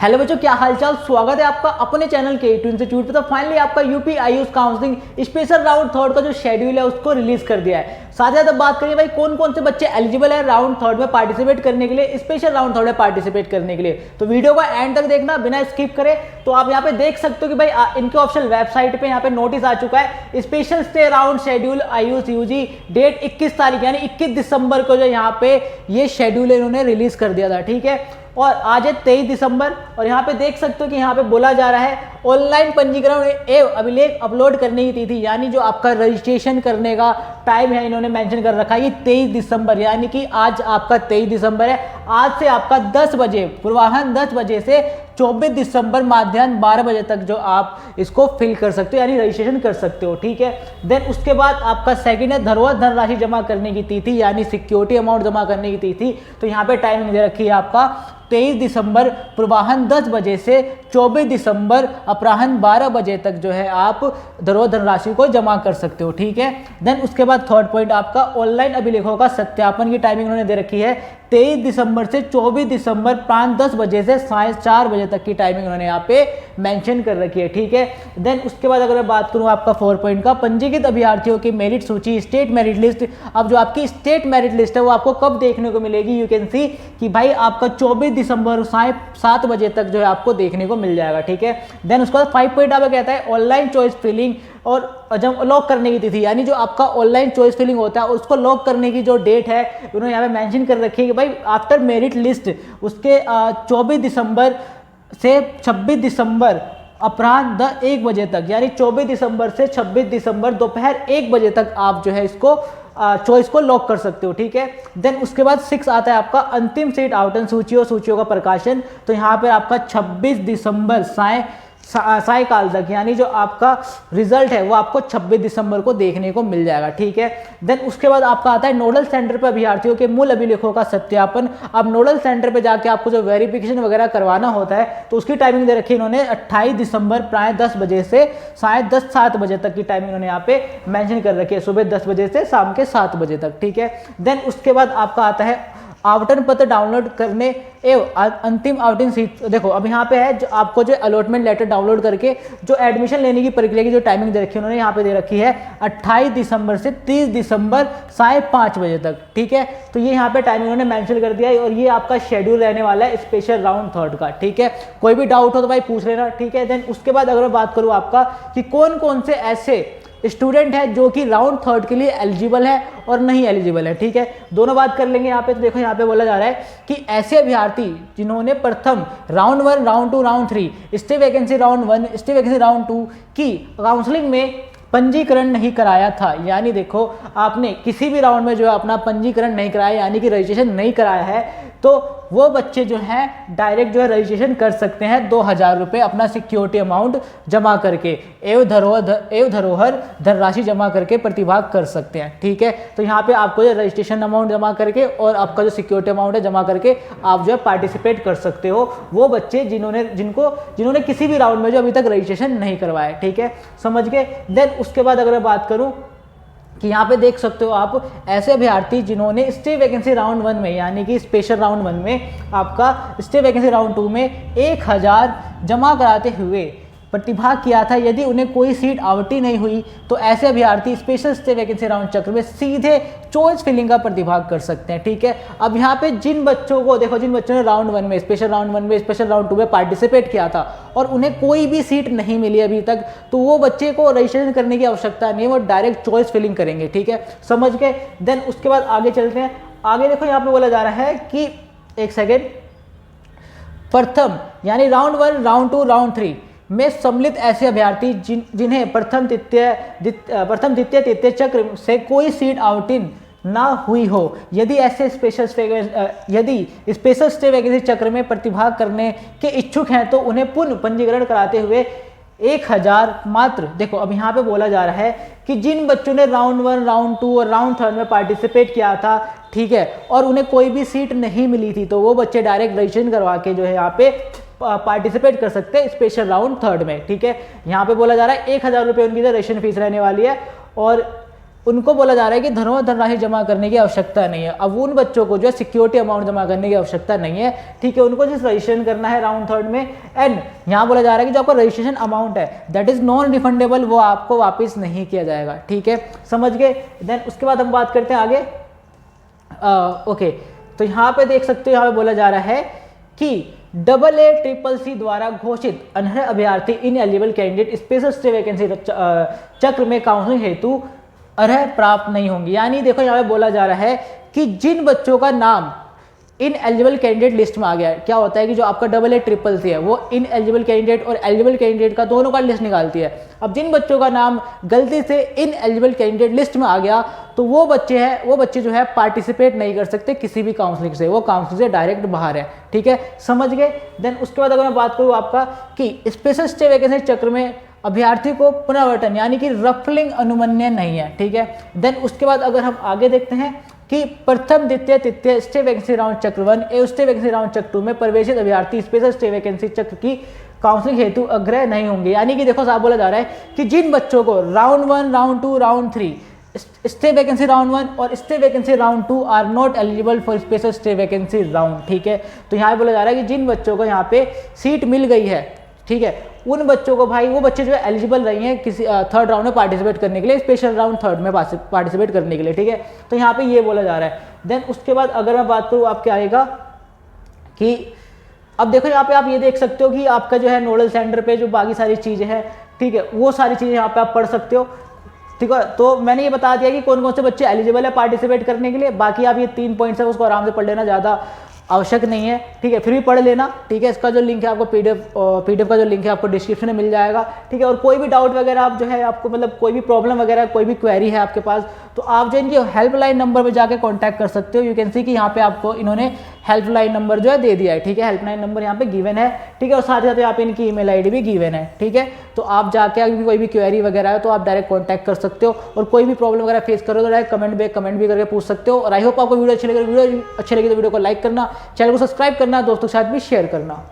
Hello बच्चों, क्या हालचाल। स्वागत है आपका अपने चैनल के A2 इंस्टीट्यूट पे। तो फाइनली आपका UP Ayush counselling special round third का जो शेड्यूल है उसको रिलीज कर दिया है। साथ ही साथ बात करिए भाई कौन कौन से बच्चे एलिजिबल है राउंड थर्ड में पार्टिसिपेट करने के लिए, स्पेशल राउंड थर्ड में पार्टिसिपेट करने के लिए। तो वीडियो का एंड तक देखना बिना स्किप करे। तो आप यहाँ पे देख सकते हो कि भाई इनके ऑफिशियल वेबसाइट पे यहाँ पे नोटिस आ चुका है, special stray round schedule Ayush UG date 21 तारीख यानी 21 दिसंबर को जो यहाँ पे ये शेड्यूल इन्होंने रिलीज कर दिया था। ठीक है, और आज है 23 दिसंबर और यहाँ पे देख सकते हो कि यहाँ पे बोला जा रहा है ऑनलाइन पंजीकरण एवं अभिलेख अपलोड करने की तिथि यानी जो आपका रजिस्ट्रेशन करने का टाइम है इन्होंने मेंशन कर रखा है ये 23 दिसंबर यानी कि आज आपका 23 दिसंबर है। आज से आपका 10 बजे पूर्वाह्न 10 बजे से 24 दिसंबर मध्याह्न 12 बजे तक जो आप इसको फिल कर सकते हो यानी रजिस्ट्रेशन कर सकते हो। ठीक है, देन उसके बाद आपका सेकंड है धरोहर धनराशि जमा करने की तिथि यानी सिक्योरिटी अमाउंट जमा करने की तिथि। तो यहाँ पे टाइमिंग दे रखी है आपका 23 दिसंबर पूर्वाह्न 10 बजे से 24 दिसंबर अपराह्न 12 बजे तक जो है आप धरोहर धनराशि को जमा कर सकते हो। ठीक है, देन उसके बाद थर्ड पॉइंट आपका ऑनलाइन अभिलेखों का सत्यापन की टाइमिंग उन्होंने दे रखी है 23 दिसंबर से 24 दिसंबर प्रांत 10 बजे से साढ़े 4 बजे तक की टाइमिंग उन्होंने यहाँ पे मेंशन कर रखी है। ठीक है, देन उसके बाद अगर मैं बात करूँ आपका 4 पॉइंट का पंजीकृत अभ्यर्थियों की मेरिट सूची स्टेट मेरिट लिस्ट। अब जो आपकी स्टेट मेरिट लिस्ट है वो आपको कब देखने को मिलेगी, यू कैन सी कि भाई आपका 24 दिसंबर साढ़े 7 बजे तक जो है आपको देखने को मिल जाएगा। ठीक है, देन उसके बाद 5 पॉइंट आपका कहता है ऑनलाइन चॉइस फिलिंग और जब लॉक करने की तिथि यानी जो आपका ऑनलाइन चॉइस फिलिंग होता है उसको लॉक करने की जो डेट है उन्होंने यहाँ पे मेंशन कर रखी है कि भाई आफ्टर मेरिट लिस्ट उसके 24 दिसंबर से 26 दिसंबर अपराह्न 1 बजे तक यानी 24 दिसंबर से 26 दिसंबर दोपहर 1 बजे तक आप जो है इसको चॉइस को लॉक कर सकते हो। ठीक है, देन उसके बाद 6 आता है आपका अंतिम सीट आवंटन सूचियों का प्रकाशन। तो यहाँ पर आपका 26 दिसंबर सायकाल तक यानी जो आपका रिजल्ट है वो आपको 26 दिसंबर को देखने को मिल जाएगा। ठीक है, देन उसके बाद आपका आता है नोडल सेंटर पर अभ्यर्थियों के मूल अभिलेखों का सत्यापन। अब नोडल सेंटर पे जाके आपको जो वेरिफिकेशन वगैरह करवाना होता है तो उसकी टाइमिंग दे रखी है इन्होंने 28 दिसंबर प्राय 10 बजे से साढ़े 7 बजे तक की टाइमिंग इन्होंने यहाँ पे मेंशन कर रखी है, सुबह 10 बजे से शाम के 7 बजे तक। ठीक है, देन उसके बाद आपका आता है आवंटन पत्र डाउनलोड करने एवं अंतिम आवंटन सीट। देखो अब यहाँ पे है जो आपको जो अलॉटमेंट लेटर डाउनलोड करके जो एडमिशन लेने की प्रक्रिया की जो टाइमिंग दे रखी है उन्होंने यहाँ पे दे रखी है 28 दिसंबर से 30 दिसंबर साढ़े 5 बजे तक। ठीक है, तो ये यहाँ पे टाइमिंग उन्होंने मेंशन कर दिया है और ये आपका शेड्यूल रहने वाला है स्पेशल राउंड थर्ड का। ठीक है, कोई भी डाउट हो तो भाई पूछ लेना। ठीक है, देन उसके बाद अगर मैं बात करूँ आपका कि कौन कौन से ऐसे स्टूडेंट है जो कि राउंड थर्ड के लिए एलिजिबल है और नहीं एलिजिबल है। ठीक है, दोनों बात कर लेंगे यहाँ पे। तो देखो यहाँ पे बोला जा रहा है कि ऐसे अभ्यर्थी जिन्होंने प्रथम round 1 round 2 round 3 stray vacancy round 1 stay vacancy round 2 की काउंसलिंग में पंजीकरण नहीं कराया था यानी देखो आपने किसी भी राउंड में जो है अपना पंजीकरण नहीं कराया यानी कि रजिस्ट्रेशन नहीं कराया है तो वो बच्चे जो हैं डायरेक्ट जो है रजिस्ट्रेशन कर सकते हैं 2000 रुपये अपना सिक्योरिटी अमाउंट जमा करके एवं धरोहर धनराशि जमा करके प्रतिभाग कर सकते हैं। ठीक है, तो यहाँ पे आपको जो रजिस्ट्रेशन अमाउंट जमा करके और आपका जो सिक्योरिटी अमाउंट है जमा करके आप जो है पार्टिसिपेट कर सकते हो वो बच्चे जिन्होंने किसी भी राउंड में जो अभी तक रजिस्ट्रेशन नहीं करवाया। ठीक है, समझ गए। देन उसके बाद अगर मैं बात करूँ कि यहाँ पे देख सकते हो आप ऐसे अभ्यर्थी जिन्होंने स्टे वैकेंसी राउंड 1 में यानी कि स्पेशल राउंड 1 में आपका स्टे वैकेंसी राउंड 2 में 1000 जमा कराते हुए प्रतिभाग किया था, यदि उन्हें कोई सीट आवंटित नहीं हुई तो ऐसे अभ्यर्थी स्पेशल स्टे वैकेंसी राउंड चक्र में सीधे चॉइस फिलिंग का प्रतिभाग कर सकते हैं। ठीक है, अब यहाँ पे जिन बच्चों को देखो जिन बच्चों ने राउंड 1 में स्पेशल राउंड 1 में स्पेशल राउंड 2 में पार्टिसिपेट किया था और उन्हें कोई भी सीट नहीं मिली अभी तक तो वो बच्चे को रजिस्ट्रेशन करने की आवश्यकता नहीं है, वो डायरेक्ट चॉइस फिलिंग करेंगे। ठीक है, समझ गए। देन उसके बाद आगे चलते हैं। आगे देखो यहाँ पे बोला जा रहा है कि एक सेकेंड प्रथम यानी राउंड 1 राउंड 2 राउंड 3 में सम्मिलित ऐसे अभ्यर्थी जिन्हें प्रथम द्वितीय तृतीय चक्र से कोई सीट आवंटित ना हुई हो यदि स्पेशल स्टे वैकेंसी चक्र में प्रतिभाग करने के इच्छुक हैं तो उन्हें पुनः पंजीकरण कराते हुए 1000 मात्र। देखो अब यहाँ पे बोला जा रहा है कि जिन बच्चों ने राउंड 1 राउंड 2 और राउंड 3 में पार्टिसिपेट किया था, ठीक है, और उन्हें कोई भी सीट नहीं मिली थी तो वो बच्चे डायरेक्ट रजिस्ट्रेशन करवा के जो है यहाँ पे पार्टिसिपेट कर सकते हैं स्पेशल राउंड थर्ड में। ठीक है, यहाँ पे बोला जा रहा है 1000 रुपये उनकी रजिस्ट्रेशन फीस रहने वाली है और उनको बोला जा रहा है कि धनराशि जमा करने की आवश्यकता नहीं है। अब उन बच्चों को जो है सिक्योरिटी अमाउंट जमा करने की आवश्यकता नहीं है, ठीक है, उनको जिस रजिस्ट्रेशन करना है राउंड थर्ड में। एंड यहाँ बोला जा रहा है कि जो आपका रजिस्ट्रेशन अमाउंट है दैट इज नॉन रिफंडेबल, वो आपको वापस नहीं किया जाएगा, ठीक है, समझ गए। देन उसके बाद हम बात करते हैं आगे। ओके, तो यहाँ पे देख सकते हो, यहाँ पे बोला जा रहा है कि AACCC द्वारा घोषित अनर्ह अभ्यर्थी in eligible candidate special stray vacancy चक्र में काउंसलिंग हेतु अर्ह प्राप्त नहीं होंगी। यानी देखो यहाँ पे बोला जा रहा है कि जिन बच्चों का नाम इन एलिजिबल कैंडिडेट लिस्ट में आ गया है, क्या होता है कि जो आपका AACCC है वो इन एलिजिबल कैंडिडेट और एलिजिबल कैंडिडेट का दोनों का लिस्ट निकालती है। अब जिन बच्चों का नाम गलती से इन एलिजिबल कैंडिडेट लिस्ट में आ गया तो वो बच्चे जो है पार्टिसिपेट नहीं कर सकते किसी भी काउंसलिंग से, वो काउंसलिंग से डायरेक्ट बाहर है, ठीक है, समझ गए। देन उसके बाद अगर मैं बात करूँ आपका कि स्पेशल स्टे वैकेंसी चक्र में अभ्यर्थी को पुनरावर्तन यानी कि रफलिंग अनुमन्य नहीं है, ठीक है। देन उसके बाद अगर हम आगे देखते हैं कि प्रथम द्वितीय तृतीय स्टे वैकेंसी राउंड चक्र 1 एवं स्टे वैकेंसी राउंड चक्र 2 में प्रवेशित अभ्यर्थी स्पेशल स्टे वैकेंसी चक्र की काउंसलिंग हेतु अग्रह नहीं होंगे। यानी कि देखो साहब बोला जा रहा है कि जिन बच्चों को round 1, round 2, round 3 stray vacancy round 1 और stray vacancy round 2 are not eligible for special stray vacancy round, ठीक है। तो यहाँ बोला जा रहा है कि जिन बच्चों को यहाँ पे सीट मिल गई है, ठीक है, उन बच्चों को भाई वो बच्चे जो है एलिजिबल नहीं है किसी थर्ड राउंड में पार्टिसिपेट करने के लिए, स्पेशल राउंड थर्ड में पार्टिसिपेट करने के लिए, ठीक है। तो यहाँ पे ये बोला जा रहा है। देन उसके बाद अगर मैं बात करूँ आपके आएगा कि अब देखो यहाँ पे आप ये देख सकते हो कि आपका जो है नोडल सेंटर पे जो बाकी सारी चीज़ें हैं, ठीक है, वो सारी चीज़ें यहाँ पे आप पढ़ सकते हो, ठीक है। तो मैंने ये बता दिया कि कौन कौन से बच्चे एलिजिबल है पार्टिसिपेट करने के लिए। बाकी आप ये 3 पॉइंट्स है उसको आराम से पढ़ लेना, ज़्यादा आवश्यक नहीं है, ठीक है, फिर भी पढ़ लेना, ठीक है। इसका जो लिंक है आपको पीडीएफ का जो लिंक है आपको डिस्क्रिप्शन में मिल जाएगा, ठीक है। और कोई भी डाउट वगैरह आप जो है आपको मतलब कोई भी प्रॉब्लम वगैरह कोई भी क्वेरी है आपके पास तो आप जो इनकी हेल्पलाइन नंबर पे जाके कांटेक्ट कर सकते हो। यू कैन सी कि यहाँ पे आपको इन्होंने हेल्पलाइन नंबर जो है दे दिया है, ठीक है, हेल्पलाइन नंबर यहाँ पे गिवन है, ठीक है। और साथ ही साथ यहाँ पे इनकी ईमेल आईडी भी गिवन है, ठीक है। तो आप जाके अगर कोई भी क्वेरी वगैरह है तो आप डायरेक्ट कॉन्टैक्ट कर सकते हो और कोई भी प्रॉब्लम वगैरह फेस करो तो डायरेक्ट कमेंट भी करके पूछ सकते हो। और आई होप आपको वीडियो अच्छी लगी तो वीडियो को लाइक करना, चैनल को सब्सक्राइब करना, दोस्तों के साथ भी शेयर करना।